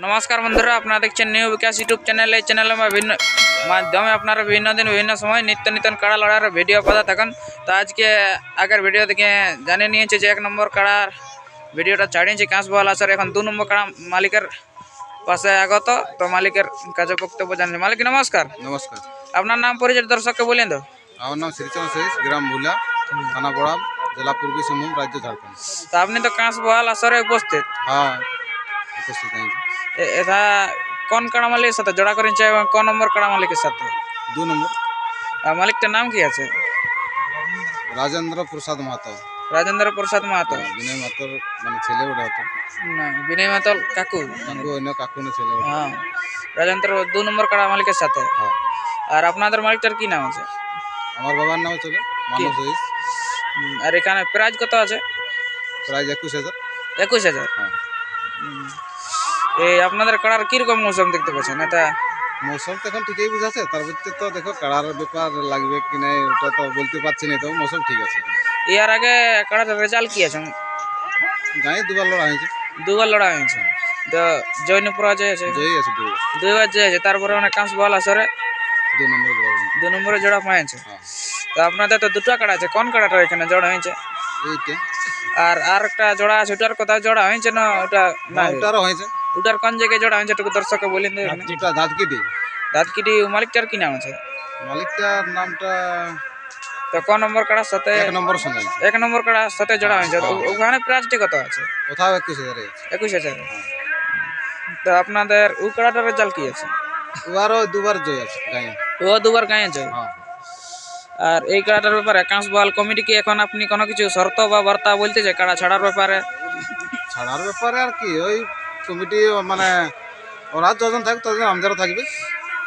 नमस्कार बंधुरा अपना देखছেন নিউ বিকাশ ইউটিউব চ্যানেল। এই চ্যানেলের মাধ্যমে আপনারা বিভিন্ন দিন বিভিন্ন সময় নিত্য নতুন কাড়া লড়াইয়ের ভিডিও পাতা থাকেন। তো আজকে আগের ভিডিও থেকে জানিয়ে নিয়েছে যে 1 নম্বর কাড়ার ভিডিওটা ছাড়িয়েছে কাঁচবহাল আসর। এখন 2 নম্বর কাড়া মালিকের পাশে আগত, তো মালিকের কাছে বক্তব্য জানিয়ে। মালিক নমস্কার। नमस्कार। আপনার নাম পরিচয় দর্শককে বলেন তো। আমার নাম শ্রীচন্দ্র শেষ, গ্রাম ভুলা, থানা বড়াম, জেলা পূর্বী সিংভূম, রাজ্য ঝাড়খণ্ড। তো আপনি তো কাঁচবহাল আসরে উপস্থিত। হ্যাঁ, উপস্থিত হয়েছি। এটা কোন কাড়া মালিকের সাথে জোড়া করেছে এবং কোন নম্বর কাড়া মালিকের সাথে? 2 নম্বর মালিকটার নাম কি আছে? রাজেন্দ্র প্রসাদ মাহাতো। রাজেন্দ্র প্রসাদ মাহাতো। বিনয় মাহাতোর মানে ছেলে ওটা হতো। না, বিনয় মাহাতো কাকু। কাকু অন্য কাকু না ছেলে ওটা। হ্যাঁ, রাজেন্দ্র 2 নম্বর কাড়া মালিকের সাথে। হ্যাঁ। আর আপনাদের মালিকটার কি নাম আছে? আমার বাবার নাম ছিল মানস হইস। আর এখানে প্রাইজ কত আছে? প্রায় 21,000। 21,000। হ্যাঁ। এই আপনাদের কাড়ার কিরকম মৌসুম দেখতে পাচ্ছেন? এটা মৌসুম তো এখন ঠিকই বুঝাচ্ছে, তার ভিতরে তো দেখো কাড়ার ব্যাপার লাগবে কি নাই ওটা তো বলতে পারছি না, তো মৌসুম ঠিক আছে। এর আগে কাড়ার রেজাল্ট কি আছে? গায়ে দুবার লড়া হয়েছে। দুবার লড়াই হয়েছে। তো জয়ন পরাজয় আছে। জয়ী আছে দুবার। দুইবার জয় আছে। তারপরে মানে কাঁচবহাল আসরে 2 নম্বর জয় হয়েছে। 2 নম্বরে জোড়া পাইছে। হ্যাঁ। তো আপনাদের তো দুটো কাড়া আছে, কোন কাড়াটা এখানে জোড়া হয়েছে? এইটা আর একটা জোড়া আছে, ওটার কোথাও জোড়া হয়েছে না? ওটা না, ওটারও হয়েছে। ওটার কোন জায়গায় জোড়া হয়েছে একটু দর্শককে বলেন তো। ওটা দাঁতকিটি। দাঁতকিটি মালিকটার কি নাম আছে? মালিকটার নামটা তো কোন নম্বর কাড়ার সাথে? 1 নম্বর সঙ্গে আছে। 1 নম্বর কাড়ার সাথে জোড়া হয়েছে। ওখানে প্রাইজটি কত আছে? কোথাও 21,000 আছে। 21,000। তো আপনাদের ও কাড়াটার রেজাল্ট কি আছে? ওয়ারও দুবার জয় আছে গায়ে। ও দুবার গায়ে যায়। হ্যাঁ। আর এই কাড়াটার ব্যাপারে কাঁচবহাল কমিটি কি এখন আপনি কোনো কিছু শর্ত বা বার্তা বলতেছে কাড়া ছাড়ার ব্যাপারে? ছাড়ার ব্যাপারে আর কি, ওই কমিটি মানে ওরা যজন থাকবে তখন আমাদেরও থাকবে।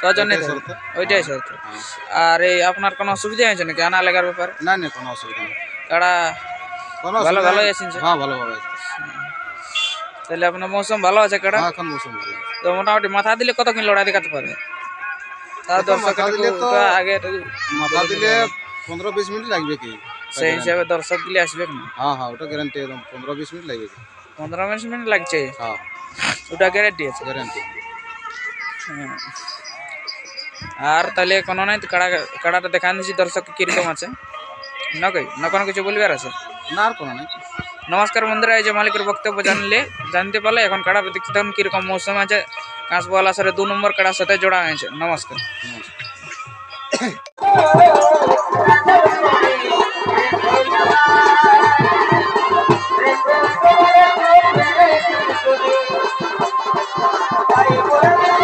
কজনই ওইটাই থাকবে। শর্ত। ওইটাই শর্ত। হ্যাঁ। আর এই আপনার কোনো অসুবিধা হয়েছে নাকি আনা লেগার ব্যাপারে? না না, কোনো অসুবিধা নেই। কাড়া কোনো ভালো অসুবিধা ভালো নেই। আছেন? হ্যাঁ, ভালোভাবে আছে। তাহলে আপনার মৌসুম ভালো আছে কাড়া? হ্যাঁ, এখন মৌসুম ভালো আছে। তো মোটামুটি মাথা দিলে কতক্ষণ লড়াই দেখাতে পারে? তার দেখো, মাথা দিলে তো আগে মাথা দিলে 15-20 মিনিট লাগবে কি। সেই হিসাবে দর্শক গুলি আসবে না? হ্যাঁ হ্যাঁ, ওটা গ্যারান্টি একদম 15-20 মিনিট লাগবে কি। 15 মিনিট লাগছে। হ্যাঁ, ওটা গ্যারেন্টি আছে। গ্যারান্টি। হ্যাঁ। আর তাহলে কোনো নাই, কাড়াটা দেখান দিচ্ছি দর্শক কিরকম আছে। না কই না কোনো কিছু বলবার আছে? না, আর কোনো নাই। নমস্কার বন্ধুরা, এই যে মালিকের বক্তব্য জানতে পারলে এখন কাড়াটা দেখতে থাকুন কিরকম মৌসুম আছে। কাঁচবহাল আসরে 2 নম্বর কাড়ার সাথে জোড়া হয়েছে। নমস্কার। I